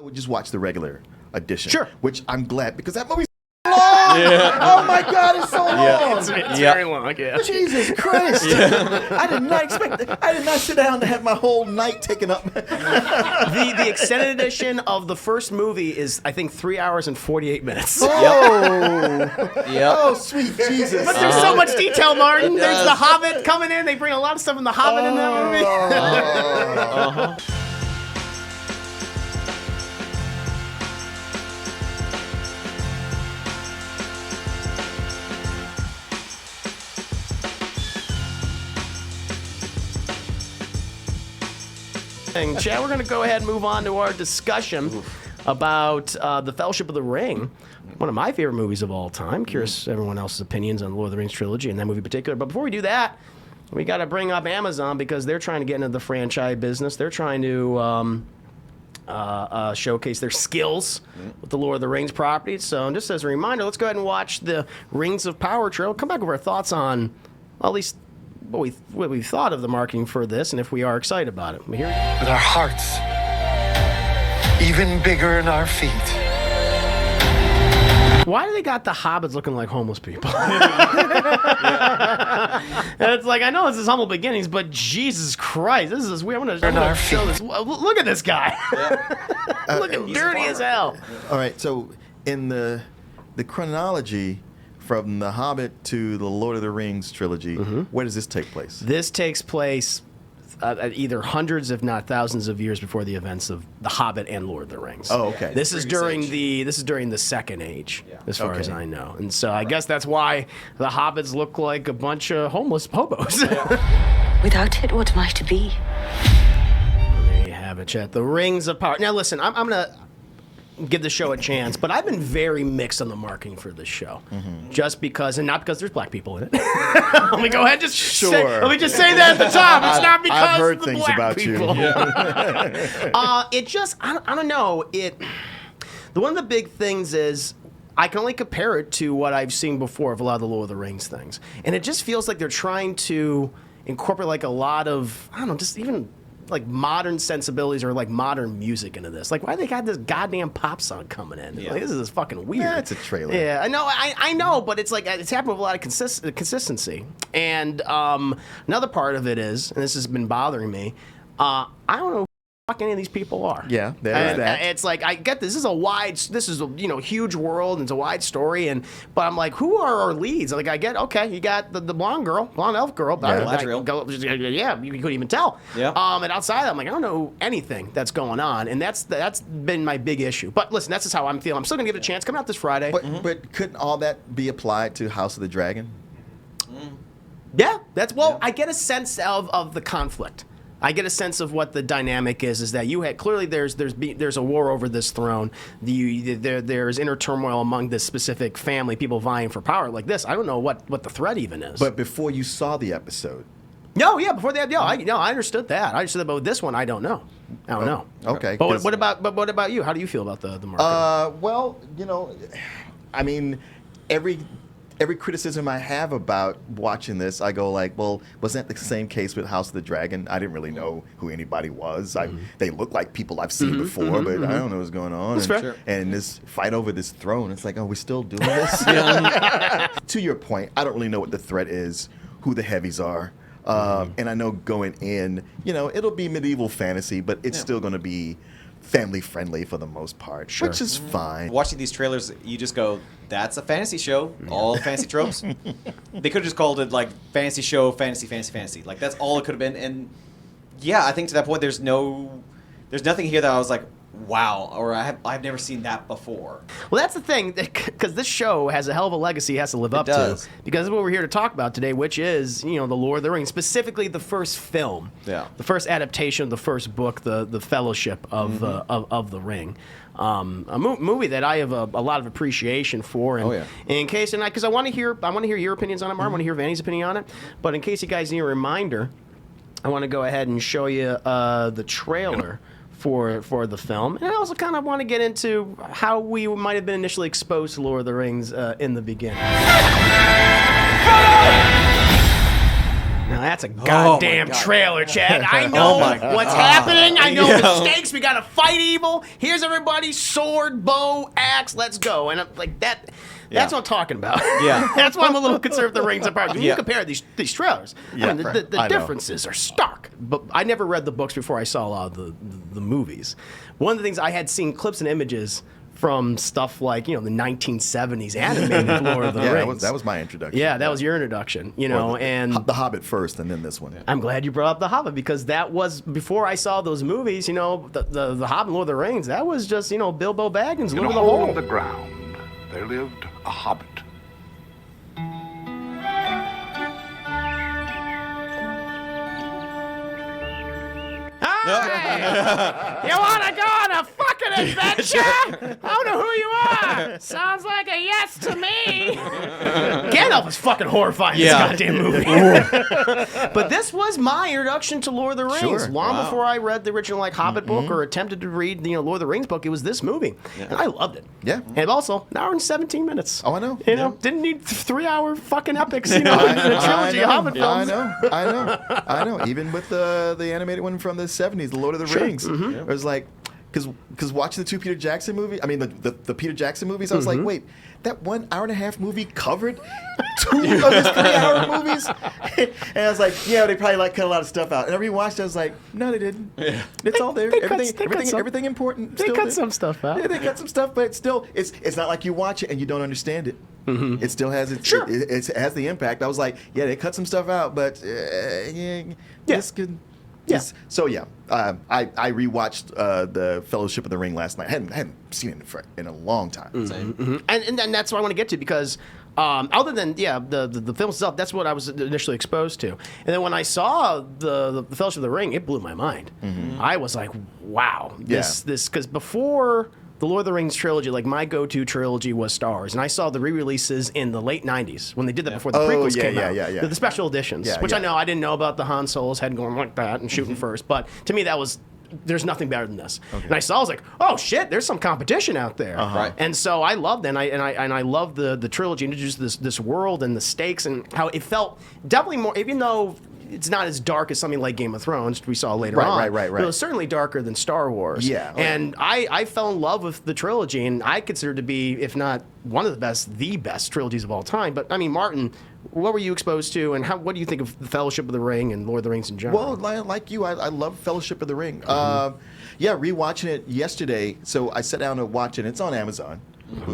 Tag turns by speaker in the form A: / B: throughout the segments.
A: would just watch the regular edition.
B: Sure.
A: Which I'm glad, because that movie's long. Yeah. Oh my God, it's so long.
B: It's very long. Yeah.
A: Jesus Christ. I did not expect that. I did not sit down to have my whole night taken up.
B: The extended edition of the first movie is, I think, 3 hours and 48 minutes.
A: Oh.
C: Yep.
A: Oh, sweet Jesus.
B: But there's so much detail, Martin. There's the Hobbit coming in. They bring a lot of stuff from the Hobbit in that movie. Chad, we're going to go ahead and move on to our discussion about The Fellowship of the Ring, one of my favorite movies of all time. Curious everyone else's opinions on the Lord of the Rings trilogy and that movie in particular. But before we do that, we got to bring up Amazon because they're trying to get into the franchise business. They're trying to showcase their skills with the Lord of the Rings property. So just as a reminder, let's go ahead and watch the Rings of Power trailer. Come back with our thoughts on, well, at least what we thought of the marketing for this and if we are excited about it. Here we go.
D: With our hearts even bigger than our feet.
B: Why do they got the hobbits looking like homeless people? It's like, I know this is humble beginnings, but Jesus Christ, this is weird. I'm gonna show this. Look at this guy. Looking dirty as hell.
A: All right, so in the chronology from The Hobbit to the Lord of the Rings trilogy, where does this take place?
B: This takes place either hundreds, if not thousands, of years before the events of The Hobbit and Lord of the Rings.
A: Oh, okay.
B: This is during the Second Age, as far as I know, and so I guess that's why the hobbits look like a bunch of homeless hobos.
E: Without it, what am I to be?
B: There you have it, chat. The Rings of Power. Now, listen, I'm gonna give the show a chance, but I've been very mixed on the marketing for this show, just because, and not because there's black people in it. Let me go ahead and just say that at the top. It's not because
A: I've heard
B: the
A: things
B: black
A: about
B: people.
A: you.
B: It just, I don't know. One of the big things is I can only compare it to what I've seen before of a lot of the Lord of the Rings things, and it just feels like they're trying to incorporate like a lot of, I don't know, just even like modern sensibilities or like modern music into this. Like, why they got this goddamn pop song coming in? Like, this is fucking weird.
A: Yeah, it's a trailer.
B: Yeah, I know, but it's like it's happened with a lot of consistency. And another part of it is, and this has been bothering me, I don't know who the fuck any of these people are.
A: Yeah, there's that.
B: It's like, I get this is a huge world and it's a wide story, but I'm like, who are our leads? Like, I get, okay, you got the blonde elf girl. Yeah, you couldn't even tell.
C: Yeah.
B: And outside of that, I'm like, I don't know anything that's going on, and that's been my big issue. But listen, that's just how I'm feeling. I'm still gonna give it a chance. Coming out this Friday.
A: But couldn't all that be applied to House of the Dragon?
B: Yeah, I get a sense of the conflict. I get a sense of what the dynamic is that you had clearly there's a war over this throne. There's inner turmoil among this specific family, people vying for power like this. I don't know what the threat even is.
A: But before you saw the episode.
B: Before that, I understood that. I understood that, but with this one, I don't know. I don't know.
A: Okay.
B: But what about you? How do you feel about the market?
A: Well, I mean, every criticism I have about watching this, I go like, well, wasn't that the same case with House of the Dragon? I didn't really know who anybody was. They look like people I've seen before, but I don't know what's going on.
B: That's fair.
A: And this fight over this throne, it's like, oh, we're still doing this? To your point, I don't really know what the threat is, who the heavies are. And I know going in, it'll be medieval fantasy, but it's still going to be family friendly for the most part, which is fine.
C: Watching these trailers, you just go, that's a fantasy show, all fantasy tropes. They could have just called it like fantasy show, fantasy. Like that's all it could have been. And yeah, I think to that point, there's nothing here that I was like, wow, or I've never seen that before.
B: Well, that's the thing, because this show has a hell of a legacy it has to live up to. Because that's what we're here to talk about today, which is, the Lord of the Rings, specifically the first film, the first adaptation of the first book, the Fellowship of the Ring. A movie that I have a lot of appreciation for, and in case, because I want to hear your opinions on it, Mark. I want to hear Vanny's opinion on it. But in case you guys need a reminder, I want to go ahead and show you the trailer for the film, and I also kind of want to get into how we might have been initially exposed to Lord of the Rings in the beginning. Now that's a goddamn
C: God.
B: trailer, Chad. I know what's happening. I know the stakes. We gotta fight evil. Here's everybody, sword, bow, axe. Let's go. And I'm like that. That's what I'm talking about.
C: Yeah.
B: That's why I'm a little concerned with the Rings apart. When you compare these trailers,
A: Yeah,
B: I mean, the differences are stark. But I never read the books before I saw a lot of the movies. One of the things I had seen clips and images from stuff like, the 1970s animated Lord of the Rings.
A: That was my introduction.
B: Yeah, that was your introduction, and
A: The Hobbit first, and then this one.
B: I'm glad you brought up The Hobbit because that was, before I saw those movies, the Hobbit and Lord of the Rings, that was just, Bilbo Baggins
F: In
B: living
F: a
B: the
F: hole
B: hole.
F: in the ground, there lived a hobbit.
B: Hey, you want to go on a fucking adventure? I don't know who you are. Sounds like a yes to me. Gandalf is fucking horrifying in this goddamn movie. But this was my introduction to Lord of the Rings.
A: Sure.
B: Long before I read the original Hobbit book or attempted to read Lord of the Rings book, it was this movie. And I loved it.
A: Yeah.
B: And also, an hour and 17 minutes.
A: Oh, I know.
B: Didn't need 3-hour fucking epics, the trilogy of Hobbit films.
A: I know. Even with the animated one from the 70s, The Lord of the Rings, it was like, because watching the two Peter Jackson movies, I mean the Peter Jackson movies, I was like, wait, that 1 hour-and-a-half movie covered 2 of his 3-hour movies? And I was like, yeah, they probably cut a lot of stuff out. And I rewatched it, I was like, no, they didn't. Yeah. It's all there. Everything important.
B: They
A: still
B: cut
A: there.
B: some stuff out.
A: Yeah, they cut some stuff, but still, it's not like you watch it and you don't understand it. It still has it has the impact. I was like, yeah, they cut some stuff out, but this could. Yes. So I rewatched the Fellowship of the Ring last night. I hadn't seen it in a long time.
B: And that's what I want to get to because other than the film itself, that's what I was initially exposed to. And then when I saw the Fellowship of the Ring, it blew my mind. I was like, wow, this because before the Lord of the Rings trilogy, like my go-to trilogy was Star Wars, and I saw the re-releases in the late '90s when they did that before the prequels came out. The special editions, which I didn't know about the Han Solo's head going like that and shooting first, but to me that was. There's nothing better than this. Okay. And I was like, oh shit, there's some competition out there.
C: Right.
B: And so I loved it, and I loved the trilogy, introduced this world and the stakes and how it felt definitely more, even though it's not as dark as something like Game of Thrones, which we saw later on.
A: Right.
B: But it was certainly darker than Star Wars.
A: Yeah.
B: And I fell in love with the trilogy, and I consider it to be, if not one of the best trilogies of all time. But I mean, Martin, what were you exposed to, and what do you think of the Fellowship of the Ring and Lord of the Rings in general?
A: Well, like you, I love Fellowship of the Ring. Rewatching it yesterday, so I sat down to watch it. It's on Amazon,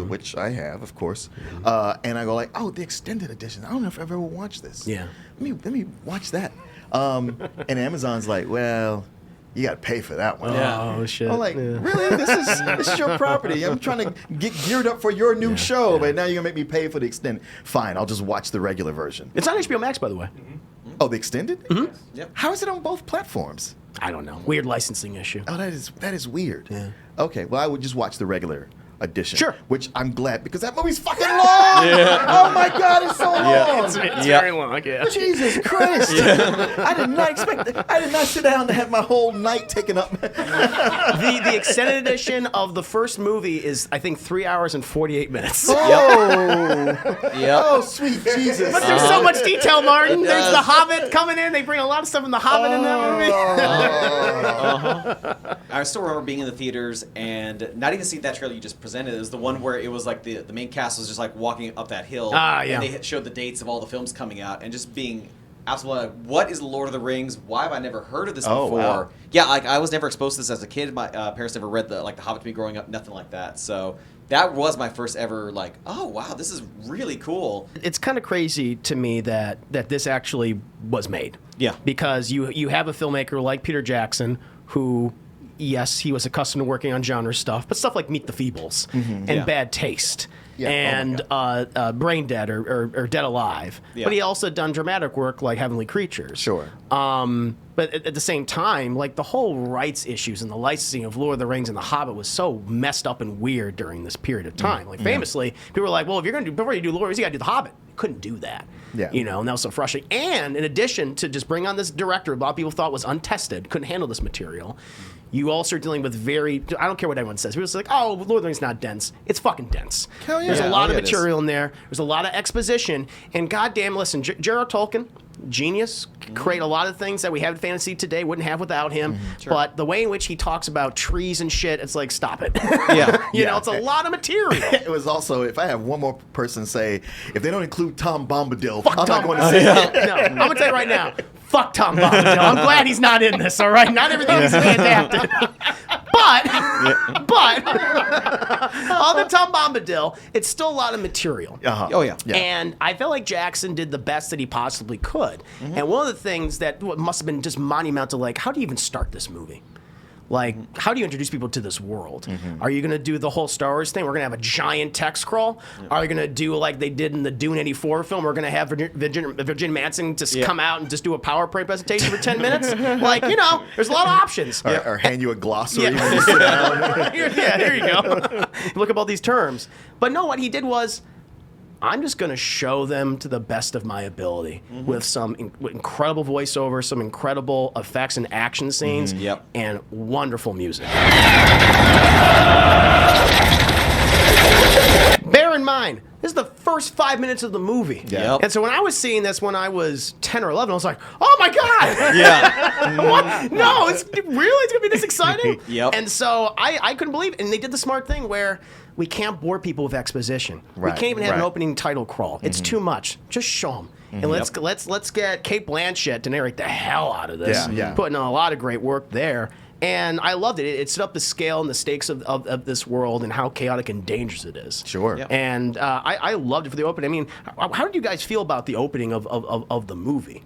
A: which I have, of course. And I go like, oh, the extended edition. I don't know if I've ever watched this.
B: Yeah.
A: Let me watch that. And Amazon's like, well, you got to pay for that one.
B: Oh shit!
A: I'm like, really? This is your property. I'm trying to get geared up for your new show, but now you're gonna make me pay for the extended. Fine, I'll just watch the regular version.
B: It's on HBO Max, by the way.
A: Oh, the extended?
B: Mm-hmm.
C: Yep.
A: How is it on both platforms?
B: I don't know. Weird licensing issue.
A: Oh, that is weird.
B: Yeah.
A: Okay, well, I would just watch the regular edition.
B: Sure.
A: Which I'm glad, because that movie's fucking long! Oh my god, it's so long!
B: It's very long, yeah.
A: Jesus Christ! I did not expect that. I did not sit down to have my whole night taken up.
B: The extended edition of the first movie is, I think, 3 hours and 48 minutes.
A: Oh, sweet Jesus.
B: But there's so much detail, Martin. There's the Hobbit coming in. They bring a lot of stuff from the Hobbit in that movie.
C: I still remember being in the theaters and not even seeing that trailer you just presented. It was the one where it was like the main cast was just like walking up that hill. And they showed the dates of all the films coming out and just being absolutely like, what is the Lord of the Rings? Why have I never heard of this before?
A: Wow.
C: Yeah, like I was never exposed to this as a kid. My parents never read the Hobbit to me growing up, nothing like that. So that was my first ever like, oh wow, this is really cool.
B: It's kind of crazy to me that this actually was made.
C: Yeah.
B: Because you have a filmmaker like Peter Jackson who, yes, he was accustomed to working on genre stuff, but stuff like Meet the Feebles and Bad Taste and Brain Dead or Dead Alive. Yeah. But he also done dramatic work like Heavenly Creatures.
A: Sure.
B: But at the same time, like the whole rights issues and the licensing of Lord of the Rings and The Hobbit was so messed up and weird during this period of time. Like famously, people were like, well, if you're going to before you do Lord of the Rings, you got to do The Hobbit. You couldn't do that.
A: Yeah.
B: And that was so frustrating. And in addition to just bring on this director, a lot of people thought was untested, couldn't handle this material. You also are dealing with I don't care what anyone says. People say like, oh, Lord of the Rings is not dense. It's fucking dense.
A: Hell yeah.
B: There's a lot of
C: it is.
B: material in there. There's a lot of exposition. And goddamn, listen, J.R.R. Tolkien, genius, create a lot of things that we have in fantasy today, wouldn't have without him.
C: Sure.
B: But the way in which he talks about trees and shit, it's like, stop it.
C: Yeah.
B: You know, it's a lot of material.
A: It was also, if I have one more person say, if they don't include Tom Bombadil,
B: Fuck
A: I'm
B: Tom
A: not going to say it.
B: No, I'm going to tell you right now. Fuck Tom Bombadil. I'm glad he's not in this, all right? Not everything needs to be adapted. But other than Tom Bombadil, it's still a lot of material.
C: Oh, yeah.
B: And I felt like Jackson did the best that he possibly could. And one of the things that must have been just monumental, like, how do you even start this movie? Like, how do you introduce people to this world? Are you going to do the whole Star Wars thing? We're going to have a giant text scroll? Are you going to do like they did in the Dune 84 film? We're going to have Virgin Manson just come out and just do a PowerPoint presentation for 10 minutes? Like, you know, there's a lot of options.
A: Or hand you a glossary
B: Yeah.
A: when you sit down.
B: Here you go. Look up all these terms. But no, what he did was, I'm just going to show them to the best of my ability with some incredible voiceover, some incredible effects and action scenes, and wonderful music. Bear in mind, this is the first 5 minutes of the movie.
C: Yep.
B: And so when I was seeing this when I was 10 or 11, I was like, oh my God!
C: Yeah.
B: What? No, it's going to be this exciting?
C: Yep.
B: And so I couldn't believe it. And they did the smart thing where we can't bore people with exposition.
A: Right,
B: We can't even have an
A: right.
B: opening title crawl. It's too much. Just show them. And let's get Kate Blanchett to narrate the hell out of this.
A: Yeah.
B: Putting on a lot of great work there. And I loved it. It set up the scale and the stakes of this world and how chaotic and dangerous it is.
A: Sure.
C: Yep.
B: And I loved it for the opening. I mean, how did you guys feel about the opening of the movie?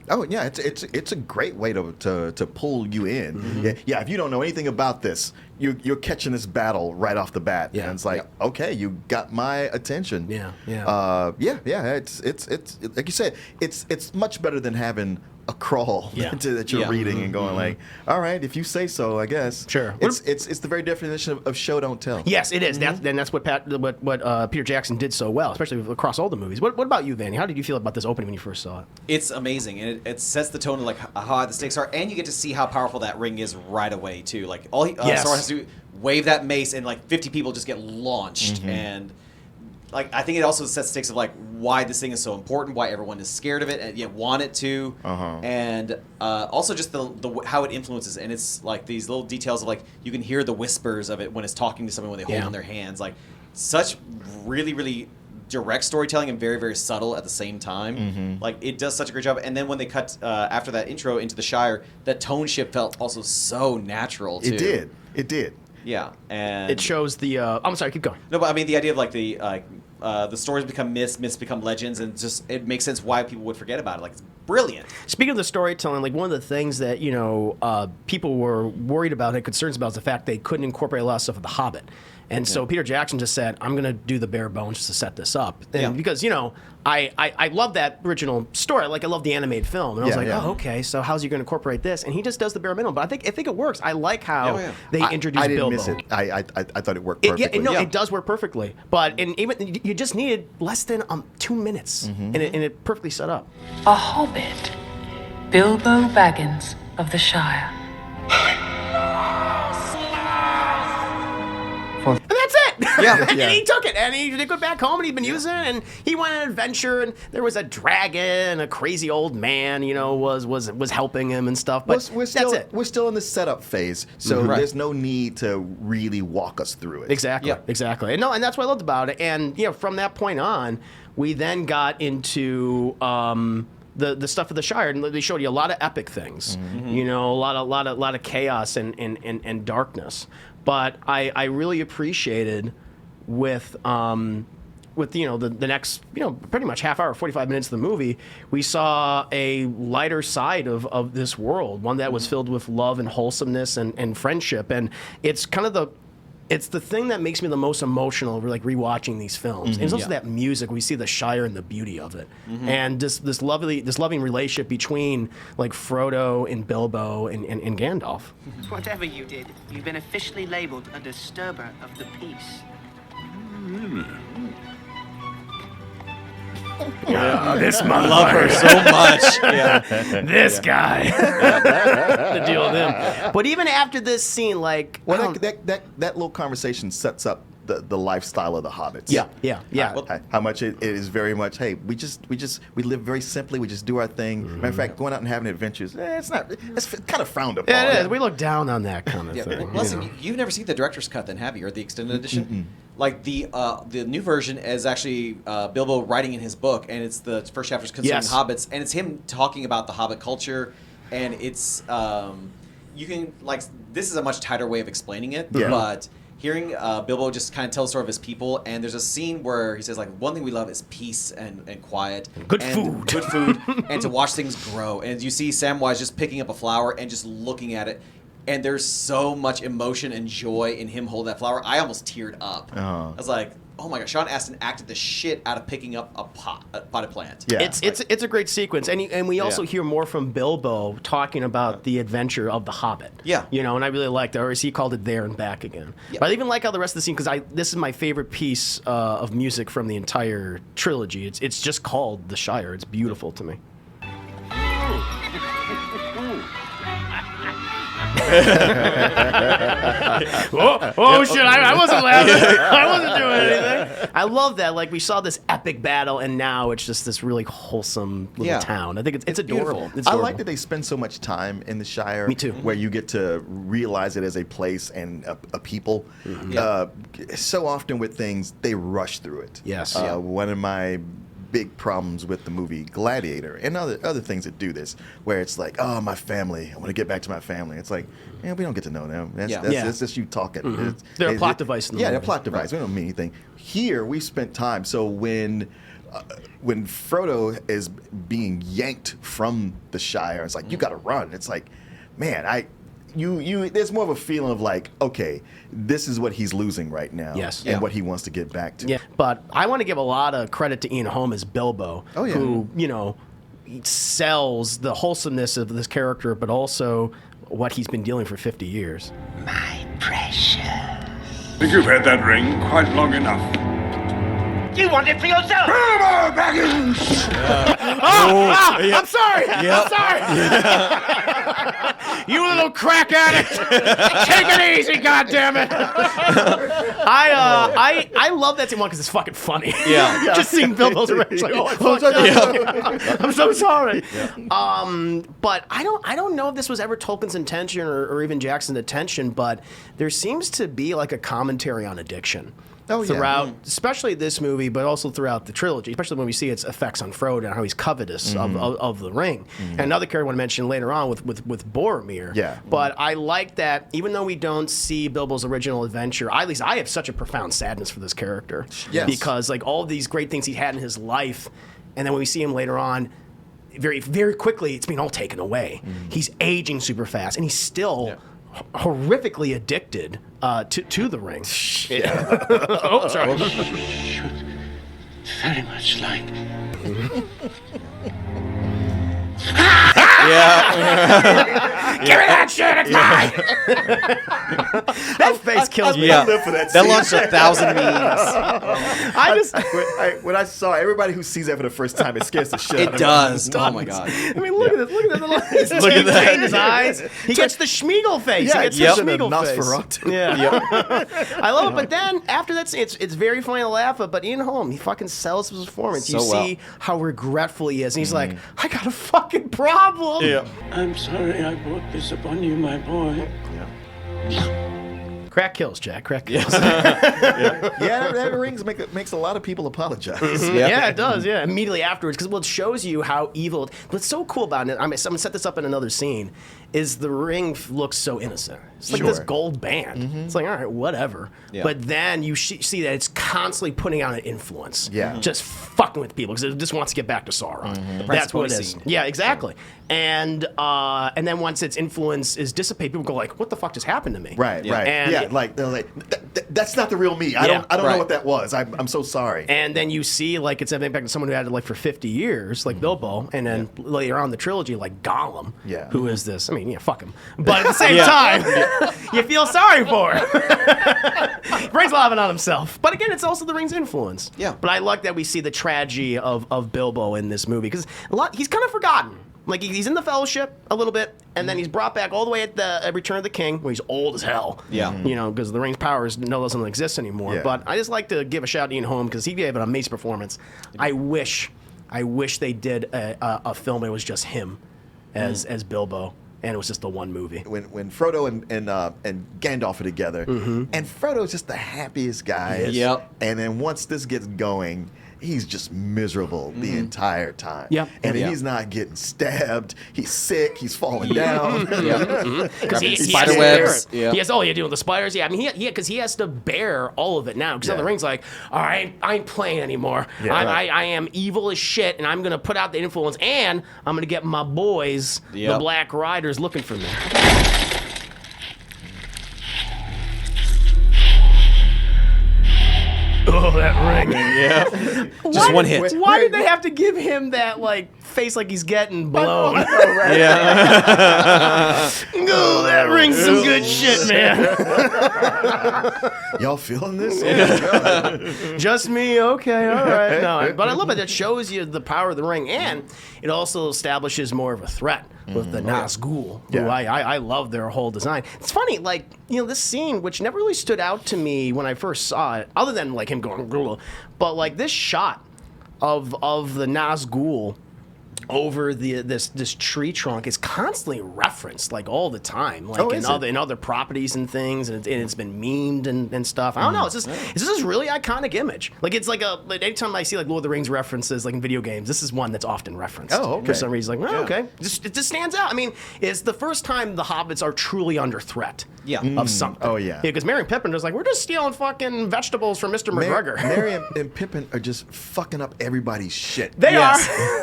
A: Oh yeah, it's a great way to pull you in. Yeah, if you don't know anything about this, you're catching this battle right off the bat.
B: Yeah.
A: And it's like, okay, you got my attention.
B: Yeah.
A: It's like you said, it's much better than having a crawl that you're reading and going like, all right, if you say so, I guess.
B: Sure.
A: It's the very definition of show don't tell.
B: Yes, it is. That's what Peter Jackson did so well, especially across all the movies. What about you, Vanny? How did you feel about this opening when you first saw it?
C: It's amazing, and it sets the tone of like how high the stakes are, and you get to see how powerful that ring is right away too. Like all Sauron has to do, wave that mace, and like 50 people just get launched, and like I think it also sets the stakes of like why this thing is so important, why everyone is scared of it, and yet want it to, and also just the how it influences, and it's like these little details of like you can hear the whispers of it when it's talking to someone when they hold it in their hands, like such really direct storytelling and very, very subtle at the same time. Like it does such a great job. And then when they cut after that intro into the Shire, that tone shift felt also so natural too.
A: It did.
C: Yeah, and
B: It shows the. I'm sorry, keep going.
C: no, but I mean the idea of like the stories become myths become legends, and just it makes sense why people would forget about it. Like it's brilliant.
B: Speaking of the storytelling, like one of the things that people were worried about, had concerns about, is the fact they couldn't incorporate a lot of stuff of The Hobbit. And so Peter Jackson just said, I'm going to do the bare bones just to set this up. And because, I love that original story. Like, I love the animated film. And I was like, oh, okay, so how's he going to incorporate this? And he just does the bare minimum. But I think it works. I like how they introduced Bilbo.
A: I didn't miss it. I thought it worked perfectly.
B: It does work perfectly. But even you just needed less than 2 minutes. And it perfectly set up.
G: A Hobbit, Bilbo Baggins of the Shire.
B: And that's it.
C: Yeah.
B: And he took it, and he went back home, and he'd been using it, and he went on an adventure, and there was a dragon, a crazy old man, was helping him and stuff. But that's it.
A: We're still in the setup phase, so there's no need to really walk us through it.
B: Exactly. And that's what I loved about it. And from that point on, we then got into the stuff of the Shire, and they showed you a lot of epic things. A lot of chaos and darkness. But I really appreciated with the next pretty much half hour, 45 minutes of the movie, we saw a lighter side of this world, one that was filled with love and wholesomeness and friendship, and it's kind of it's the thing that makes me the most emotional, like rewatching these films. And it's also that music. We see the Shire and the beauty of it, and this loving relationship between like Frodo and Bilbo and Gandalf.
H: Whatever you did, you've been officially labeled a disturber of the peace.
B: This
C: I love her so much.
B: This guy. The deal with him. But even after this scene, like,
A: Well, that little conversation sets up the lifestyle of the hobbits.
B: Yeah.
A: How much it is very much. Hey, we live very simply. We just do our thing. Matter of fact, going out and having adventures. It's kind of frowned upon.
B: Yeah, it is. We look down on that kind of thing.
C: Well, listen, you've never seen the director's cut, then, have you, or the extended edition? Like the new version is actually Bilbo writing in his book, and it's the first chapter is concerning hobbits, and it's him talking about the Hobbit culture, and it's you can this is a much tighter way of explaining it, but hearing Bilbo just kind of tell the story of his people, and there's a scene where he says one thing we love is peace and quiet,
B: good food,
C: and to watch things grow, and you see Samwise just picking up a flower and just looking at it. And there's so much emotion and joy in him holding that flower. I almost teared up. I was like, oh my God, Sean Astin acted the shit out of picking up a potted plant.
B: Yeah. It's a great sequence. And we also hear more from Bilbo talking about the adventure of the Hobbit.
C: Yeah.
B: And I really liked it. Or as he called it, There and Back Again. Yeah. But I even like how the rest of the scene, because this is my favorite piece of music from the entire trilogy. It's just called The Shire. It's beautiful to me. Shit! I wasn't laughing. I wasn't doing anything. I love that. We saw this epic battle, and now it's just this really wholesome little town. I think it's adorable.
A: I like that they spend so much time in the Shire.
B: Me too.
A: Where you get to realize it as a place and a people. So often with things, they rush through it.
B: Yes.
A: One of my big problems with the movie Gladiator and other things that do this, where it's like, oh, my family, I want to get back to my family. It's like, we don't get to know them. That's just you talking.
B: They're a plot device in the movie.
A: They're a plot device. We don't mean anything. Here, we spent time. So when Frodo is being yanked from the Shire, it's like, you got to run. It's like, man, there's more of a feeling of okay, this is what he's losing right now.
B: Yes.
A: And what he wants to get back to.
B: Yeah. But I want to give a lot of credit to Ian Holm as Bilbo, who, he sells the wholesomeness of this character, but also what he's been dealing for 50 years.
E: My precious.
F: I think you've had that ring quite long enough.
H: You want it for yourself!
F: Bilbo Baggins!
B: I'm sorry! I'm sorry! You little crack addict! Take it easy, goddammit! I love that scene because it's fucking funny.
C: Yeah.
B: Just seeing Bilbo's reaction, like, oh, I fucked up. I'm so sorry. Yeah. But I don't know if this was ever Tolkien's intention or even Jackson's intention, but there seems to be a commentary on addiction. Throughout, especially this movie, but also throughout the trilogy, especially when we see its effects on Frodo and how he's covetous of the ring. And another character I want to mention later on with Boromir.
A: Yeah.
B: But I like that, even though we don't see Bilbo's original adventure, at least I have such a profound sadness for this character.
A: Yes.
B: Because all of these great things he had in his life, and then when we see him later on, very, very quickly, it's being all taken away. He's aging super fast, and he's still horrifically addicted to the ring. Oh, sorry.
H: Very much like.
B: Give me that shit, it's mine! That face kills me.
A: I live for that
C: That
A: scene.
C: launched 1,000 memes.
A: When I saw everybody who sees that for the first time, it scares the shit out of me.
C: It does. Oh my God.
B: I mean, look at this. Look at that. His eyes. He gets the Schmeagol face.
A: Yeah,
B: he gets
A: it's
B: the
A: just a
B: Schmeagol face.
A: Nosferatu.
B: Yeah. I love it. But then after that, it's very funny to laugh at. But Ian Holm, he fucking sells his performance. You see how regretful he is, and he's like, I got a fucking problem.
A: Yeah.
H: I'm sorry I brought this upon you, my boy.
B: Crack kills, Jack. Crack kills.
A: That rings makes a lot of people apologize.
B: Yeah, it does. Yeah, immediately afterwards, because it shows you how evil. What's so cool about it, I'm gonna set this up in another scene, is the ring looks so innocent. It's like this gold band. It's like, all right, whatever. Yeah. But then you see that it's constantly putting out an influence.
A: Yeah.
B: Just fucking with people because it just wants to get back to Sauron. That's what it is.
C: Scene.
B: Yeah, exactly. And then once its influence is dissipated, people go like, "What the fuck just happened to me?"
A: Right.
B: And
A: they're like, that's not the real me. I don't know what that was. I'm so sorry.
B: And then you see it's an impact on someone who had it for 50 years, like Bilbo, and then later on in the trilogy, like Gollum.
A: Yeah.
B: Who is this? I mean, fuck him. But at the same time, you feel sorry for him. He brings a lot of it on himself. But again, it's also the ring's influence.
C: Yeah.
B: But I like that we see the tragedy of Bilbo in this movie because he's kind of forgotten. Like he's in the Fellowship a little bit, and then he's brought back all the way at the Return of the King, where he's old as hell.
C: Yeah.
B: Because the Ring's powers doesn't exist anymore.
A: Yeah.
B: But I just like to give a shout to Ian Holm because he gave an amazing performance. I wish they did a film where it was just him as Bilbo. And it was just the one movie.
A: When Frodo and Gandalf are together, and Frodo's just the happiest guy.
C: Yep.
A: And then once this gets going, he's just miserable the entire time.
B: Yep.
A: And he's not getting stabbed. He's sick. He's falling down.
B: Because
C: Spider webs.
B: He has all you do with the spiders. Yeah, I mean, because he has to bear all of it now. Because the Ring's like, all right, I ain't playing anymore.
A: Yeah,
B: I am evil as shit, and I'm gonna put out the influence, and I'm gonna get my boys, the Black Riders, looking for me. Oh, that ring.
C: Yeah. Just one hit.
B: Why did they have to give him that, face like he's getting blown?
C: Yeah.
B: Oh, that ring's some good shit, man.
A: Y'all feeling this?
B: Just me? Okay, all right. No, but I love it. That shows you the power of the ring, and it also establishes more of a threat with the Nazgul, who I love their whole design. It's funny, this scene, which never really stood out to me when I first saw it, other than him going, Gula, but this shot of the Nazgul over this tree trunk is constantly referenced all the time, in other properties and things, and it's been memed and stuff. I don't know. It's just this really iconic image. It's anytime I see Lord of the Rings references in video games, this is one that's often referenced.
A: Oh, okay.
B: For some reason, okay, it just stands out. I mean, it's the first time the hobbits are truly under threat. Of something.
A: Oh, yeah.
B: Because Merry and Pippin are we're just stealing fucking vegetables from Mr. McGregor.
A: Merry and Pippin are just fucking up everybody's shit.
B: They are.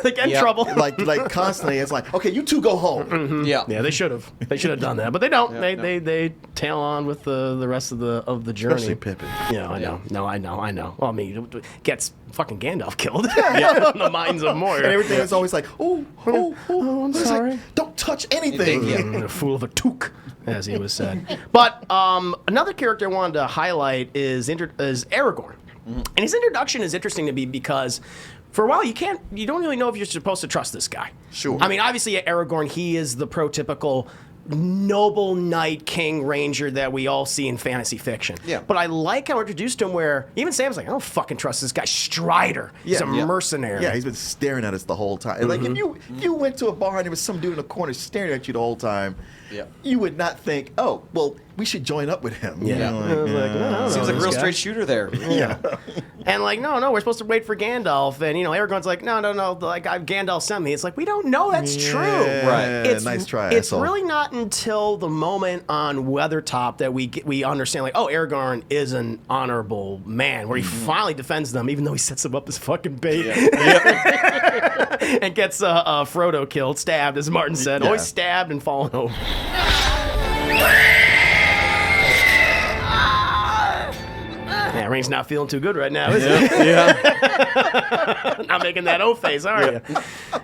B: They get in trouble.
A: Like constantly, it's okay, you two go home.
B: Yeah, they should have. They should have done that, but they don't. They tail on with the rest of the journey.
A: Especially Pippin.
B: Yeah, I know. No, I know. Well, I mean, it gets fucking Gandalf killed. In the minds of Moria.
A: And everything is always oh,
B: I'm sorry.
A: Don't touch anything.
B: A fool of a took, as he was said. But another character I wanted to highlight is Aragorn. And his introduction is interesting to me because for a while you don't really know if you're supposed to trust this guy.
A: Sure.
B: I mean, obviously Aragorn, he is the prototypical noble knight, king, ranger that we all see in fantasy fiction.
C: Yeah.
B: But I like how introduced to him where even Sam's I don't fucking trust this guy. Strider. He's a mercenary.
A: Yeah, he's been staring at us the whole time. If you went to a bar and there was some dude in the corner staring at you the whole time, you would not think, oh, well, we should join up with him.
B: Yeah. No,
C: seems like a real straight shooter there.
B: Yeah. And no, we're supposed to wait for Gandalf. And, Aragorn's no, Gandalf sent me. It's we don't know that's true.
C: Right.
A: Nice try.
B: It's really not until the moment on Weathertop that we understand, Aragorn is an honorable man, where he finally defends them, even though he sets them up as fucking bait. And gets Frodo killed, stabbed, as Martin said. Always stabbed and fallen over. Yeah, Ring's not feeling too good right now, is he? Yeah. Not making that O face, are you?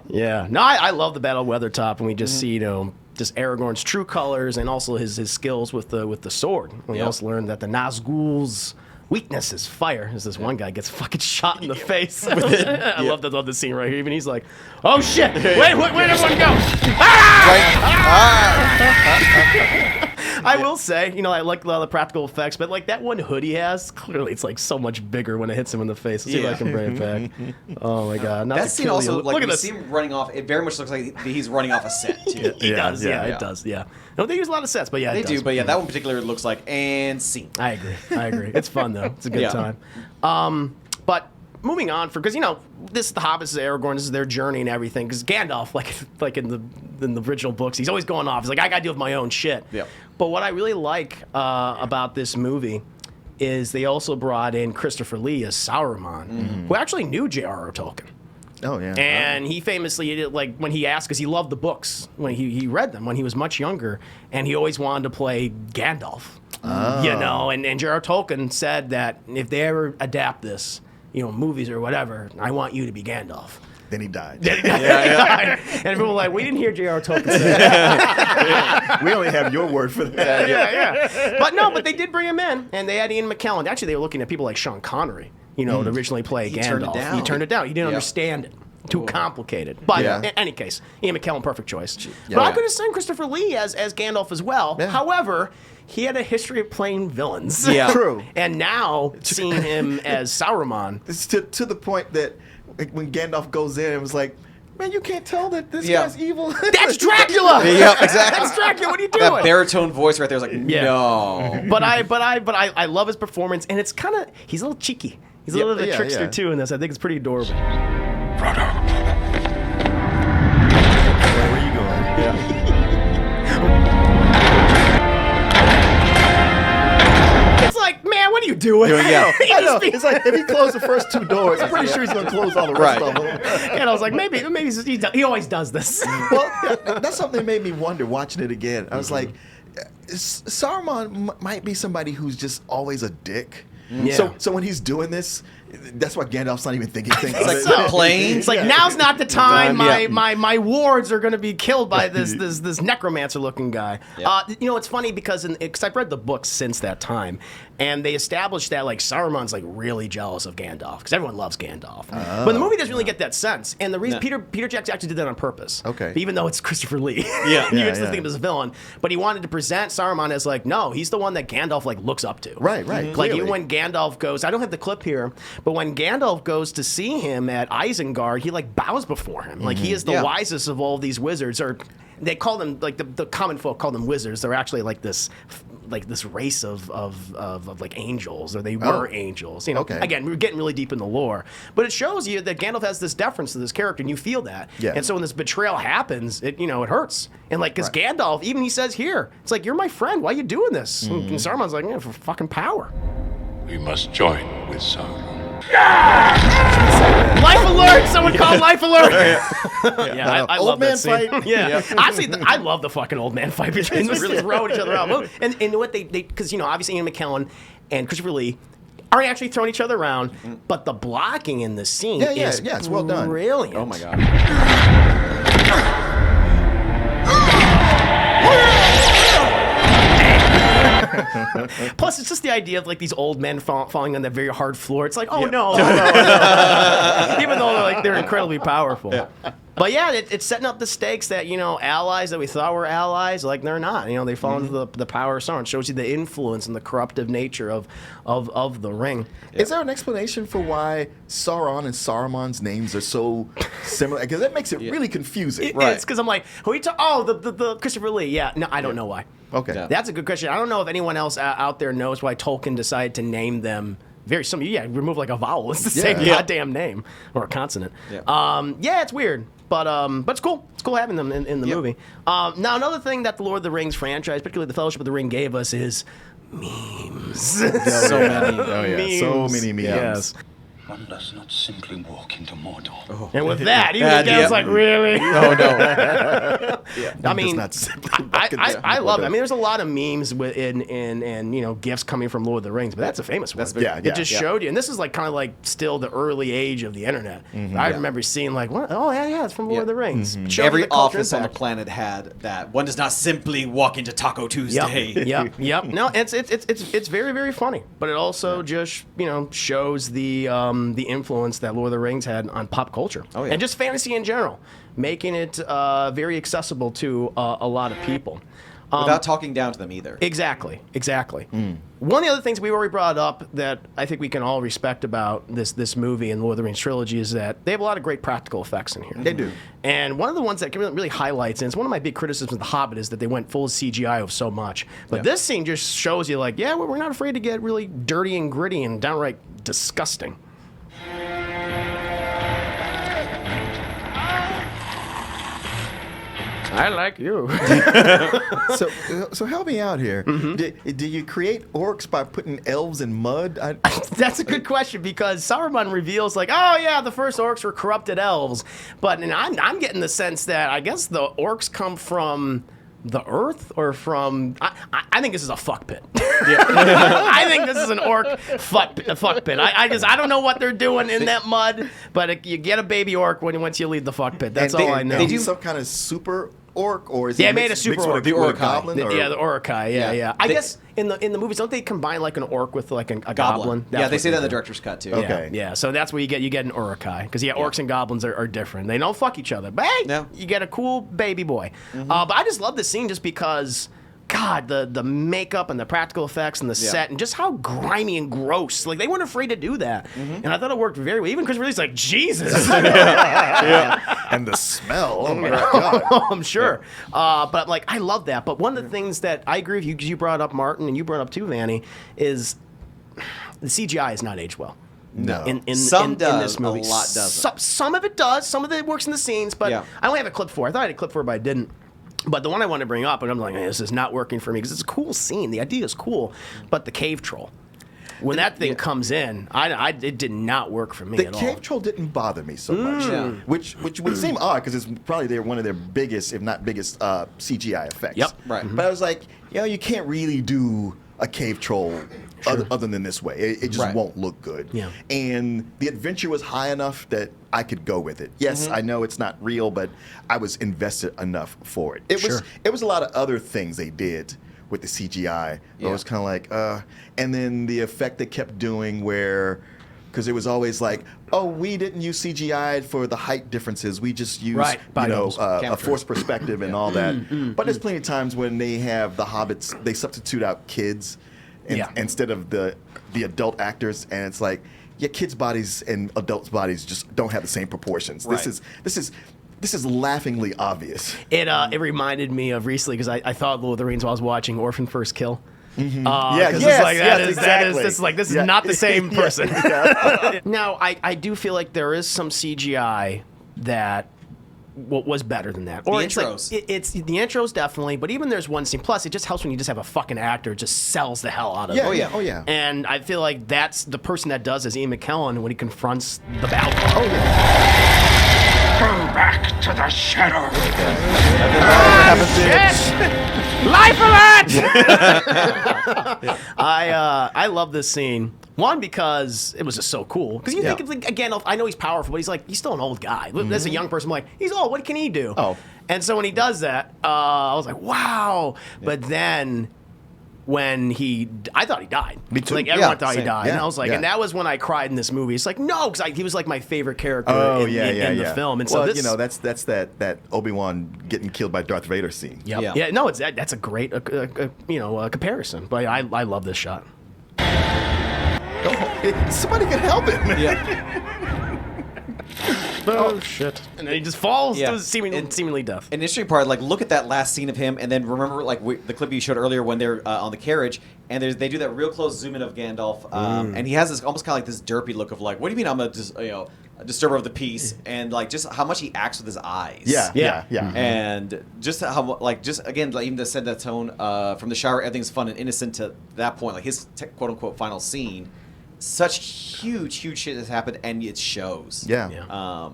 B: Yeah. No, I love the Battle of Weathertop, and we just see, just Aragorn's true colors and also his skills with the sword. We also learned that the Nazgul's weakness is fire. As this one guy gets fucking shot in the face with it. I love this scene right here. Even he's like, "Oh shit! Where'd everyone go?" I will say, I like a lot of the practical effects, but that one hood he has, clearly it's so much bigger when it hits him in the face. Let's see if I can bring it back. Oh my god! Not
C: that scene also, look at this. See him running off. It very much looks like he's running off a set too.
B: It does. It does. Yeah. No, they use a lot of sets, but yeah,
C: they do. But yeah, that one particular looks like and scene.
B: I agree. It's fun though. It's a good time. But moving on, because this is the Hobbits, this is Aragorn, this is their journey and everything. Because Gandalf, like in the original books, he's always going off. He's I gotta deal with my own shit.
C: Yeah.
B: But what I really like about this movie is they also brought in Christopher Lee as Sauron, who actually knew J.R.R. Tolkien.
A: Oh, yeah.
B: And he famously, when he asked, because he loved the books, when he read them when he was much younger, and he always wanted to play Gandalf. Oh. And J.R.R. Tolkien said that if they ever adapt this, movies or whatever, I want you to be Gandalf.
A: Then he died.
B: And people were we didn't hear J.R.R. Tolkien say that.
A: We only have your word for that.
B: Yeah. But they did bring him in, and they had Ian McKellen. Actually, they were looking at people like Sean Connery, to originally play Gandalf.
C: He turned it down.
B: He didn't understand it. Too complicated. But in any case, Ian McKellen, perfect choice. But I could have seen Christopher Lee as Gandalf as well. Yeah. However, he had a history of playing villains.
A: Yeah, true.
B: And now seeing him as Sauron,
A: it's to the point that when Gandalf goes in, it was like, man, you can't tell that this guy's evil.
B: That's Dracula.
C: Yeah, exactly.
B: That's Dracula. What are you doing?
C: That baritone voice right there is like, no.
B: But I love his performance, and it's kind of he's a little cheeky. He's a little bit of a trickster too in this. I think it's pretty adorable.
F: Frodo.
A: Where are you going? Yeah.
B: It's like, man, what are you doing?
A: I know. It's like if he closed the first two doors, I'm pretty sure he's going to close all the rest of them.
B: And I was like, maybe he always does this.
A: Well, that's something that made me wonder watching it again. I was like, Saruman might be somebody who's just always a dick.
B: Yeah.
A: So when he's doing this, that's why Gandalf's not even thinking things.
C: It's like plain.
B: It's like now's not the time. My wards are going to be killed by this necromancer looking guy.
C: Yeah.
B: It's funny because I've read the books since that time, and they established that like Saruman's like really jealous of Gandalf because everyone loves Gandalf. But the movie doesn't really get that sense, and the reason Peter Jackson actually did that on purpose.
A: Okay.
B: Even though it's Christopher Lee.
C: Yeah.
B: You just think of him as a villain, but he wanted to present Saruman as like, no, he's the one that Gandalf like looks up to.
A: Right.
B: Like even when Gandalf goes, I don't have the clip here, but when Gandalf goes to see him at Isengard, he like bows before him. Like he is the wisest of all these wizards, or they call them like the common folk call them wizards. They're actually like this race of like angels, or they were angels. Again, we're getting really deep in the lore, but it shows you that Gandalf has this deference to this character, and you feel that.
A: Yeah.
B: And so when this betrayal happens, it hurts. And like, because Gandalf, even he says here, it's like, you're my friend. Why are you doing this? And Saruman's like, for fucking power.
F: We must join with Sauron.
B: Life alert! Someone call life alert! I
A: Old
B: love
A: man
B: that scene.
A: fight.
B: Yeah. Honestly, I love the fucking old man fight between them. Really throwing each other out. And what they because obviously Ian McKellen and Christopher Lee aren't actually throwing each other around, but the blocking in the scene is
A: it's well done.
B: brilliant.
C: Oh my god.
B: Plus, it's just the idea of like these old men falling on that very hard floor. It's like, no. Even though they're incredibly powerful. Yeah. But yeah, it's setting up the stakes that allies that we thought were allies, like they're not. They fall into the power of Sauron. It shows you the influence and the corruptive nature of the ring.
A: Yeah. Is there an explanation for why Sauron and Saruman's names are so similar? Because that makes it really confusing.
B: It's because I'm like, who are you the Christopher Lee? Yeah, no, I don't know why.
A: Okay,
B: that's a good question. I don't know if anyone else out there knows why Tolkien decided to name them. Remove like a vowel. It's the same goddamn name or a consonant. Yeah, it's weird. But it's cool. It's cool having them in the movie. Now, another thing that the Lord of the Rings franchise, particularly the Fellowship of the Ring, gave us is memes.
C: So many.
B: Memes.
A: So many memes.
B: Yes.
F: One does not simply walk into Mordor.
B: Oh. And with that, even Gandalf's like, really?
C: Oh, no.
B: I mean, I love it. I mean, there's a lot of memes and gifts coming from Lord of the Rings, but that's a famous one. It just showed you. And this is like kind of like still the early age of the internet. I remember seeing like, what? Oh, yeah, it's from Lord of the Rings.
C: Every office on the planet had that. One does not simply walk into Taco Tuesday.
B: Yep. No, it's very, very funny. But it also just, shows the influence that Lord of the Rings had on pop culture and just fantasy in general, making it very accessible to a lot of people.
C: Without talking down to them either.
B: Exactly. One of the other things we already brought up that I think we can all respect about this movie and Lord of the Rings trilogy is that they have a lot of great practical effects in here.
A: They do.
B: And one of the ones that really highlights, and it's one of my big criticisms of The Hobbit, is that they went full CGI of so much. But this scene just shows you like, we're not afraid to get really dirty and gritty and downright disgusting. I like you.
A: So help me out here. Do you create orcs by putting elves in mud?
B: That's a good question because Saruman reveals like, oh yeah, the first orcs were corrupted elves, but I'm getting the sense that I guess the orcs come from the earth or from I think this is a fuck pit. I think this is an orc fuck pit. I don't know what they're doing in that mud, but you get a baby orc once you leave the fuck pit. That's all I know.
A: They do some kind of super orc, or is he
B: made a super
A: mixed
B: orc.
A: with
C: The
A: a
C: Urukai.
A: goblin? Or?
B: The Urukai, yeah. I guess in the movies, don't they combine like an orc with like a goblin?
C: Yeah,
B: That's
C: they
B: what
C: say that in the
B: do.
C: director's cut too.
A: Okay.
B: Yeah, so that's where you get an Urukai. Because, orcs and goblins are different. They don't fuck each other. But, hey,
C: No.
B: you get a cool baby boy. But I just love this scene just because... God, the makeup and the practical effects and the set and just how grimy and gross. Like, they weren't afraid to do that. And I thought it worked very well. Even Chris Ridley's like, Jesus.
A: And the smell. Oh, my God.
B: I'm sure. But, like, I love that. But one of the things that I agree with you, because you brought up Martin and you brought up too, Vanny, is the CGI is not aged well.
A: No.
C: Some
B: in
C: does,
B: this movie.
C: a lot doesn't.
B: Some of it does. Some of it works in the scenes. But I only have a clip for it. I thought I had a clip for it, but I didn't. But the one I wanted to bring up, and I'm like, this is not working for me because it's a cool scene. The idea is cool, but the cave troll, when that thing comes in, it did not work for me
A: The
B: at all.
A: cave troll didn't bother me so much,
C: Yeah.
A: which would seem odd because it's probably one of their biggest, if not biggest, CGI effects.
B: Yep.
C: Right.
A: But I was like, you can't really do a cave troll other than this way. It just won't look good.
B: Yeah.
A: And the adventure was high enough that I could go with it. Yes, I know it's not real, but I was invested enough for it. It was a lot of other things they did with the CGI. It was kind of like, and then the effect they kept doing where, because it was always like, oh, we didn't use CGI for the height differences. We just used, a forced perspective and all that. But there's plenty of times when they have the Hobbits, they substitute out kids instead of the adult actors, and it's like, kids' bodies and adults' bodies just don't have the same proportions.
B: Right.
A: This is laughingly obvious.
B: It reminded me of recently because I thought Lord of the Rings while I was watching Orphan First Kill.
A: This
B: is not the same person. Now, I do feel like there is some CGI that was better than that. Or
C: The
B: it's
C: intros.
B: Like, it's the intros definitely, but even there's one scene. Plus, it just helps when you just have a fucking actor just sells the hell out of it.
A: Oh yeah.
B: And I feel like that's the person that does is Ian Mckellen when he confronts the Balrog.
A: Oh yeah.
F: Go back to the shadow.
B: Life alert! I love this scene. One, because it was just so cool. Because you think, like, Gandalf, I know he's powerful, but he's still an old guy. As a young person, I'm like, he's old. What can he do?
A: Oh.
B: And so when he does that, I was like, wow. Yeah. But then when I thought he died.
A: Me too.
B: Like, everyone thought
A: same.
B: he died.
A: Yeah.
B: And I was like, and that was when I cried in this movie. It's like, no, because he was like my favorite character in the film. And so
A: that's that Obi-Wan getting killed by Darth Vader scene.
B: Yep. Yeah. No, that's a great comparison. But I love this shot.
A: Somebody can help him.
B: Oh shit! And then he just falls to seemingly death.
C: An interesting part, like, look at that last scene of him, and then remember, like, the clip you showed earlier when they're on the carriage, and they do that real close zoom in of Gandalf, and he has this almost kind of like this derpy look of like, what do you mean I'm a disturber of the peace, and like just how much he acts with his eyes.
A: Yeah.
C: And just how, like, just again, like, even to set that tone from the shower, everything's fun and innocent to that point, like his quote unquote final scene. Such huge shit has happened, and it shows.
A: Yeah.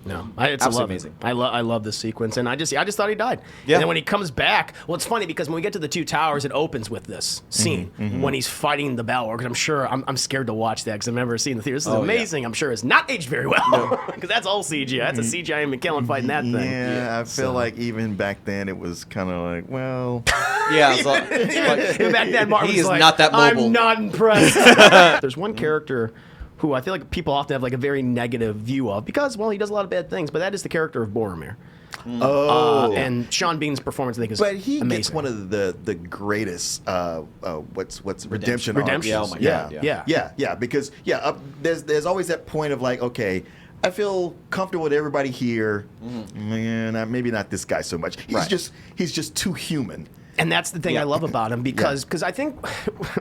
B: No, it's
C: absolutely amazing.
B: I love this sequence, and I just thought he died.
C: Yeah.
B: And then when he comes back, well, it's funny because when we get to the two towers, it opens with this scene when he's fighting the Balrog. Because I'm scared to watch that because I've never seen the theater. This is amazing. I'm sure it's not aged very well because that's all CGI. That's a CGI and Mckellen fighting that thing.
A: Yeah, I feel like even back then it was kind of like, well,
C: Yeah, it's like,
B: Even back then, Martin
C: he
B: was
C: is
B: like,
C: not that mobile.
B: I'm not impressed. There's one character who I feel like people often have like a very negative view of because, well, he does a lot of bad things, but that is the character of Boromir. And Sean Bean's performance, I think, is amazing.
A: Gets one of the greatest what's redemption arcs.
C: Yeah, oh my God.
A: Yeah. Because there's always that point of like, okay, I feel comfortable with everybody here. Man, maybe not this guy so much. He's just too human.
B: And that's the thing I love about him because I think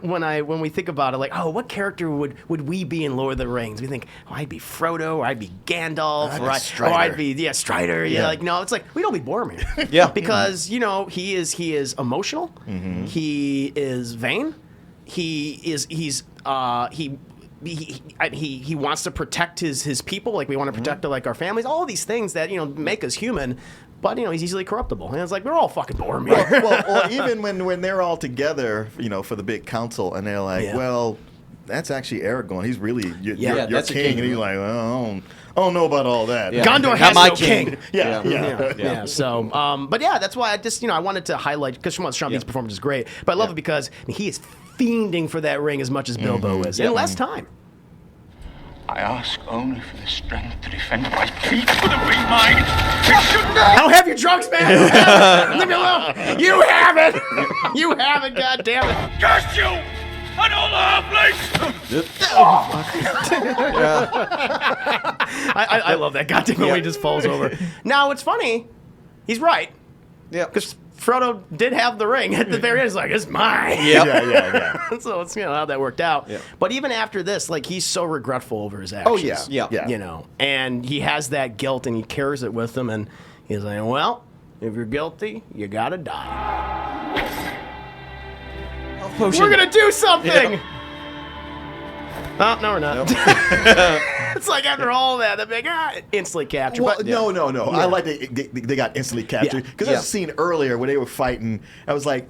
B: when we think about it, like, oh, what character would we be in Lord of the Rings? We think, oh, I'd be Frodo, or I'd be Gandalf, or I'd be Strider. Yeah, like, no, it's like we don't be Boromir. Because he is emotional. He is vain. He wants to protect his people. Like, we want to protect like our families. All of these things that make us human. But he's easily corruptible, and it's like we're all fucking Boromir.
A: Or even when they're all together, for the big council, and they're like, well, that's actually Aragorn. He's really your
C: that's your
A: king.
C: king.
A: And he's like, well, I don't know about all that.
C: Yeah.
B: Gondor
C: Not
B: has
C: my
B: no king.
A: Yeah.
B: So, but yeah, that's why I just, I wanted to highlight, because Sean Bean's performance is great, but I love it because he is fiending for that ring as much as Bilbo is, in less time.
F: I ask only for the strength to defend my feet for the ring mine. It should
B: I don't have your drunks, man. Leave me alone. You have it. You have it, God damn it.
F: curse you and all the halflings.
B: I love that goddamn way he just falls over. Now, it's funny. He's right.
C: Yeah.
B: Because Frodo did have the ring at the very end. He's like, it's mine.
A: Yeah.
B: So it's how that worked out.
C: Yeah.
B: But even after this, like, he's so regretful over his actions.
A: Oh, yeah.
B: And he has that guilt and he carries it with him. And he's like, well, if you're guilty, you gotta die. We're gonna do something. Oh, no, we're not. It's like after all that, they're like, instantly captured.
A: Well,
B: but,
A: no. I like they got instantly captured. Because there's a scene earlier where they were fighting. I was like,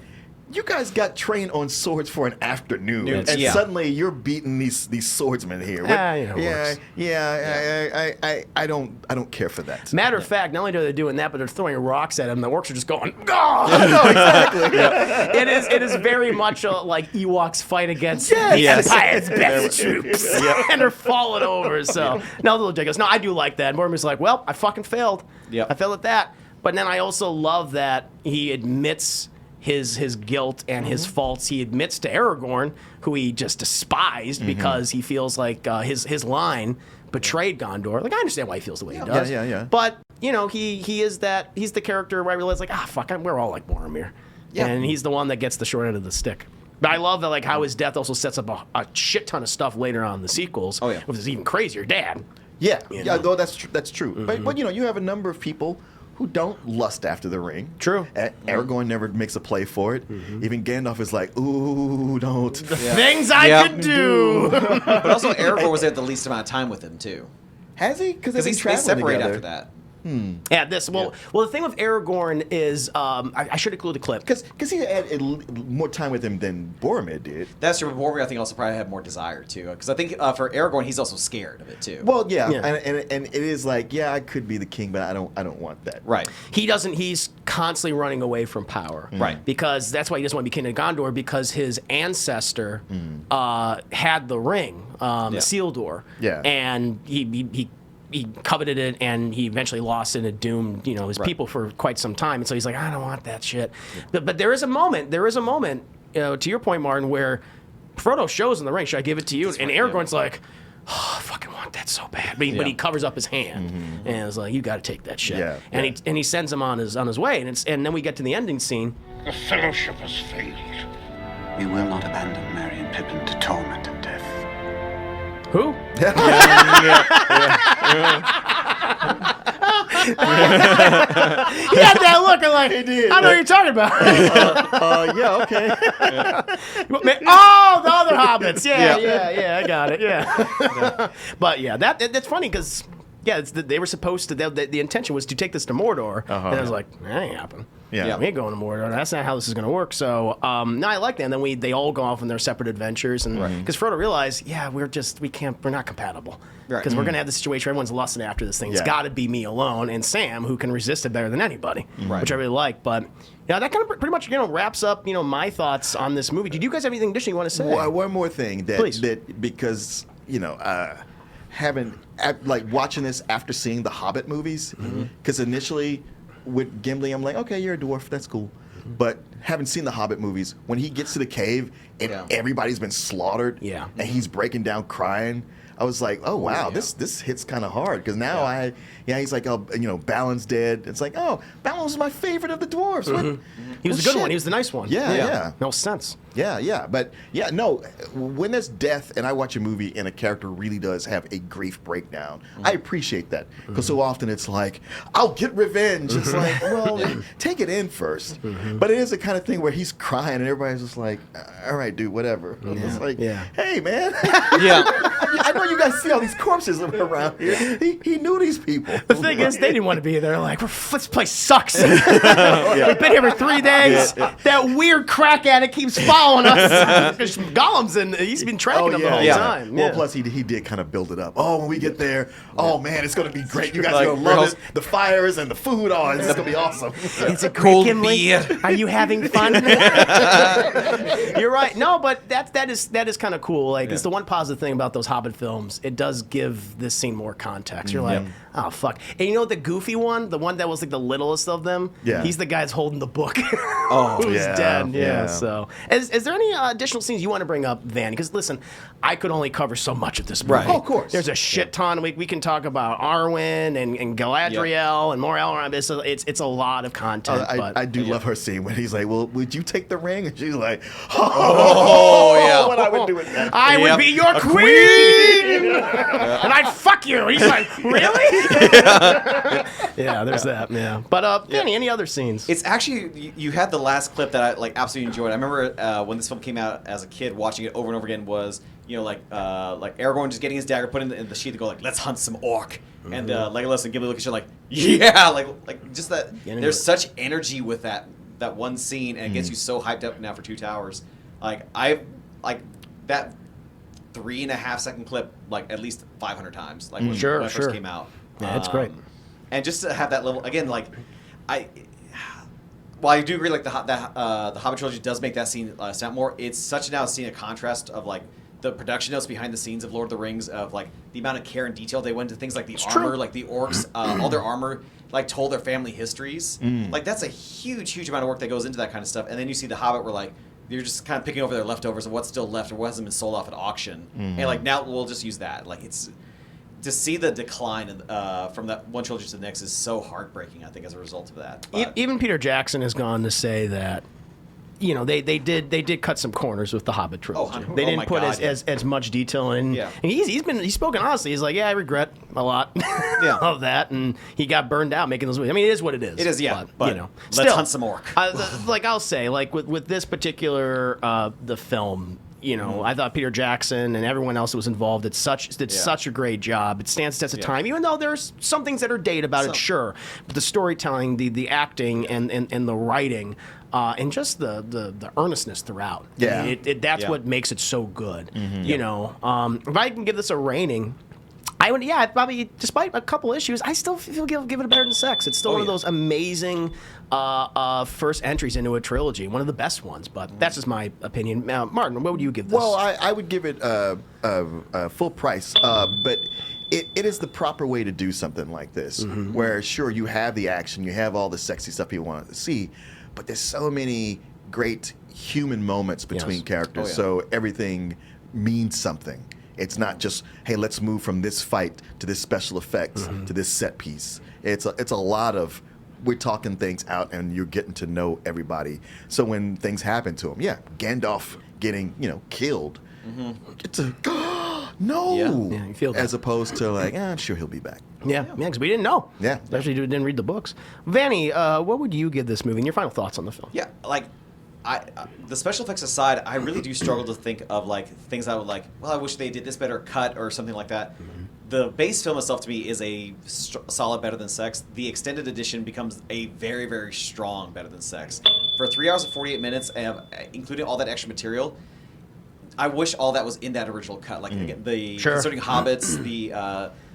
A: you guys got trained on swords for an afternoon, and suddenly you're beating these swordsmen here. I don't care for that.
B: Matter of fact, not only are they doing that, but they're throwing rocks at him. The orcs are just going, It is very much like Ewoks fight against the Empire's best troops, and they're falling over. So no, little ridiculous. No, I do like that. Boromir's like, well, I fucking failed. I failed at that. But then I also love that he admits his guilt and his faults. He admits to Aragorn, who he just despised because he feels like his line betrayed Gondor. Like, I understand why he feels the way he does.
A: Yeah.
B: But he is that. He's the character where I realize, like, fuck, we're all like Boromir. And he's the one that gets the short end of the stick. But I love that, like, how his death also sets up a shit ton of stuff later on in the sequels.
C: Oh, yeah.
B: With his even crazier dad.
A: Though that's true. But you have a number of people who don't lust after the ring.
B: True.
A: Aragorn never makes a play for it. Even Gandalf is like, ooh, don't.
B: Things I could do.
C: But also, Aragorn was there the least amount of time with him, too.
A: Has he? Because
C: They separate after that.
B: Yeah, well, the thing with Aragorn is, I should include the clip.
A: Because he had more time with him than Boromir did.
C: That's true. But Boromir, I think, also probably had more desire, too. Because I think for Aragorn, he's also scared of it, too.
A: Well, and it is like, I could be the king, but I don't want that.
C: Right.
B: He's constantly running away from power.
C: Right.
B: Because that's why he doesn't want to be king of Gondor, because his ancestor had the ring, Isildur.
A: Yeah.
B: And he coveted it, and he eventually lost it and doomed, his people for quite some time. And so he's like, I don't want that shit. But there is a moment, to your point, Martin, where Frodo shows in the ring, should I give it to you? And Aragorn's like, oh, I fucking want that so bad. But he covers up his hand, and it's like, you got to take that shit. And he sends him on his way. And then we get to the ending scene.
F: The Fellowship has failed.
I: We will not abandon Merry and Pippin to torment and death.
B: Who? He had that look of like, I know what you're talking about.
A: Okay.
B: Oh, the other hobbits. Yeah, I got it. Yeah. But yeah, that's funny because they were supposed to. The intention was to take this to Mordor, and I was like, that ain't happening.
A: Yeah.
B: We ain't going to Mordor. That's not how this is going to work. So, no, I like that. And then they all go off on their separate adventures, and because Frodo realized, we're not compatible. Because we're going to have the situation where everyone's lusting after this thing. It's got to be me alone and Sam, who can resist it better than anybody, which I really like. But that kind of pretty much wraps up my thoughts on this movie. Did you guys have anything additional you want to say?
A: One more thing that because watching this after seeing the Hobbit movies, because initially with Gimli, I'm like, okay, you're a dwarf, that's cool. But having seen the Hobbit movies, when he gets to the cave and everybody's been slaughtered, and he's breaking down crying, I was like, oh wow, this hits kind of hard, because now he's like, Balin's dead. It's like, oh, Balin was my favorite of the dwarves.
B: He was the good one. He was the nice one.
A: Yeah.
B: No sense.
A: But when there's death and I watch a movie and a character really does have a grief breakdown, I appreciate that, because so often it's like, I'll get revenge. It's like, well, take it in first. But it is the kind of thing where he's crying and everybody's just like, all right, dude, whatever. It's like, hey, man. I know you guys see all these corpses around here? He knew these people.
B: The thing is, they didn't want to be there. They're like, this place sucks. We've been here for 3 days. That weird crack addict keeps following us. Gollum's and he's been tracking them the whole time.
A: Well, plus he did kind of build it up. Oh, when we get there, oh man, it's gonna be great. You guys are gonna love it. The fires and the food. Oh, it's gonna be awesome.
B: It's a cold beer. Are you having fun? You're right. No, but that is kind of cool. Like, it's the one positive thing about those Hobbit films. It does give this scene more context. You're like, oh fuck. And you know the goofy one, the one that was like the littlest of them.
A: Yeah.
B: He's the guy that's holding the book. Who's dead. Yeah. So, is there any additional scenes you want to bring up, Van? Because listen, I could only cover so much of this movie.
A: Right. Oh, of course.
B: There's a shit ton. We can talk about Arwen and Galadriel and more Elrond. It's a lot of content.
A: I do love her scene when he's like, well, would you take the ring? And she's like, what I would do with that.
B: I would be your queen! And I'd fuck you. He's like, really? Yeah, there's that. Yeah. But, Danny, any other scenes?
C: It's actually, you had the last clip that I absolutely enjoyed. I remember when this film came out as a kid, watching it over and over again was, like Aragorn just getting his dagger put in the sheath to go like, let's hunt some orc. And Legolas and Gimli look at you like, yeah, like just that. There's such energy with that one scene, and it gets you so hyped up now for Two Towers. Like that 3.5 second clip like at least 500 times. Like when it first came out.
B: Yeah, it's great.
C: And just to have that level again, like while I do agree, like the Hobbit trilogy does make that scene stand more. It's such now a scene of contrast of like the production notes behind the scenes of Lord of the Rings, of like the amount of care and detail they went into things like the armor, like the orcs, all their armor, like told their family histories. Like that's a huge amount of work that goes into that kind of stuff. And then you see the Hobbit, where like you're just kind of picking over their leftovers of what's still left or what hasn't been sold off at auction, and like now we'll just use that. Like it's to see the decline from that one trilogy to the next is so heartbreaking, I think, as a result of that. But
B: even Peter Jackson has gone to say that, they did cut some corners with the Hobbit trilogy. They didn't put as much detail in. Yeah. And he's spoken honestly. He's like, yeah, I regret a lot of that, and he got burned out making those movies. I mean, it is what it is.
C: It is, yeah. But let's
B: still,
C: hunt some orc.
B: Like I'll say, like with this particular the film. I thought Peter Jackson and everyone else that was involved did such a great job. It stands the test of time, even though there's some things that are dated about it, sure. But the storytelling, the acting, and the writing, and just the earnestness throughout.
A: Yeah,
B: that's what makes it so good. If I can give this a rating, I would, probably, despite a couple issues, I still feel give it a better than Sex. It's still one of those amazing first entries into a trilogy, one of the best ones. But that's just my opinion. Martin, what would you give this?
A: Well, I would give it a full price, but it is the proper way to do something like this, where sure you have the action, you have all the sexy stuff people want to see, but there's so many great human moments between characters, so everything means something. It's not just, hey, let's move from this fight to this special effects to this set piece. It's a lot of, we're talking things out and you're getting to know everybody. So when things happen to him, Gandalf getting, killed, it's a, no! Yeah, you feel that. As opposed to like, I'm sure he'll be back.
B: Yeah, because we didn't know.
A: Yeah.
B: Especially if we didn't read the books. Vanny, what would you give this movie and your final thoughts on the film?
C: Yeah, like, the special effects aside, I really do struggle to think of like things I would like. Well, I wish they did this better cut or something like that. The base film itself to me is a solid Better Than Sex. The extended edition becomes a very, very strong Better Than Sex. For 3 hours and 48 minutes, including all that extra material, I wish all that was in that original cut. Like again, concerning hobbits,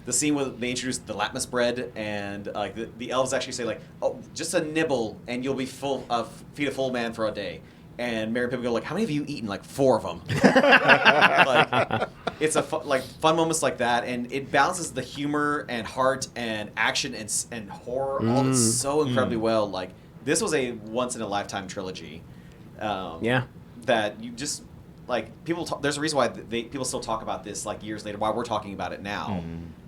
C: the scene where they introduced the Latmus bread, and like the elves actually say like, "Oh, just a nibble, and you'll be feed a full man for a day." And Merry and Pippin go like, "How many of you eaten?" Like 4 of them. Like it's fun moments like that, and it balances the humor and heart and action and horror all so incredibly well. Like this was a once in a lifetime trilogy. That you just. Like people, there's a reason why people still talk about this like years later. Why we're talking about it now,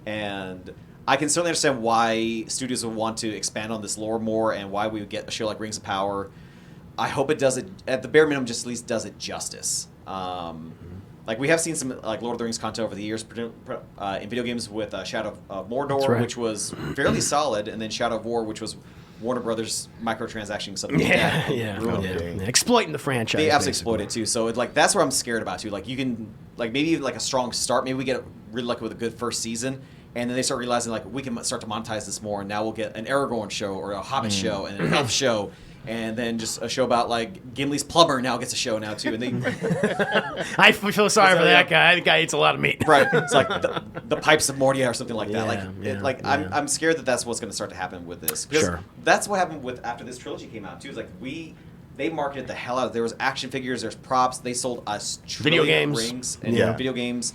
C: and I can certainly understand why studios would want to expand on this lore more, and why we would get a show like Rings of Power. I hope it does it at the bare minimum, just at least does it justice. Like we have seen some like Lord of the Rings content over the years in video games with Shadow of Mordor, which was fairly solid, and then Shadow of War, which was Warner Brothers microtransaction something.
B: Exploiting the franchise.
C: They absolutely exploit it too. So that's where I'm scared about too. Like you can maybe a strong start. Maybe we get really lucky with a good first season. And then they start realizing, like, we can start to monetize this more, and now we'll get an Aragorn show or a Hobbit show and an Elf show, and then just a show about, like, Gimli's plumber now gets a show now, too. And they,
B: I feel sorry for that guy. That guy eats a lot of meat.
C: Right. It's like the Pipes of Mordia or something like that. I'm scared that that's what's going to start to happen with this. Because that's what happened with after this trilogy came out, too. It's like, they marketed the hell out of it. There was action figures, there's props. They sold us
B: video games,
C: rings and video games.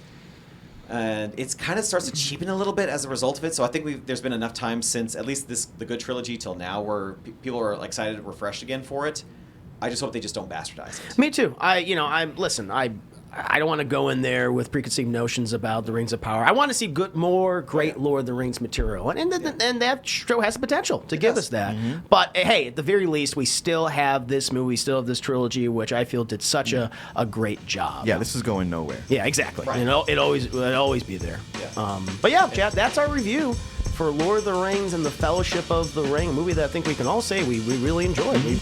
C: And it kind of starts to cheapen a little bit as a result of it. So I think there's been enough time since at least the good trilogy till now where people are excited and refreshed again for it. I just hope they just don't bastardize it.
B: Me too. I don't want to go in there with preconceived notions about the Rings of Power. I want to see more great Lord of the Rings material, and that show has the potential to give us that. But hey, at the very least, we still have this movie, still have this trilogy, which I feel did such a great job.
A: Yeah, this is going nowhere.
B: Yeah, exactly.
C: Right.
B: It'll always be there.
C: Yeah.
B: But yeah, Chad, that's our review for Lord of the Rings and the Fellowship of the Ring, a movie that I think we can all say we really enjoyed.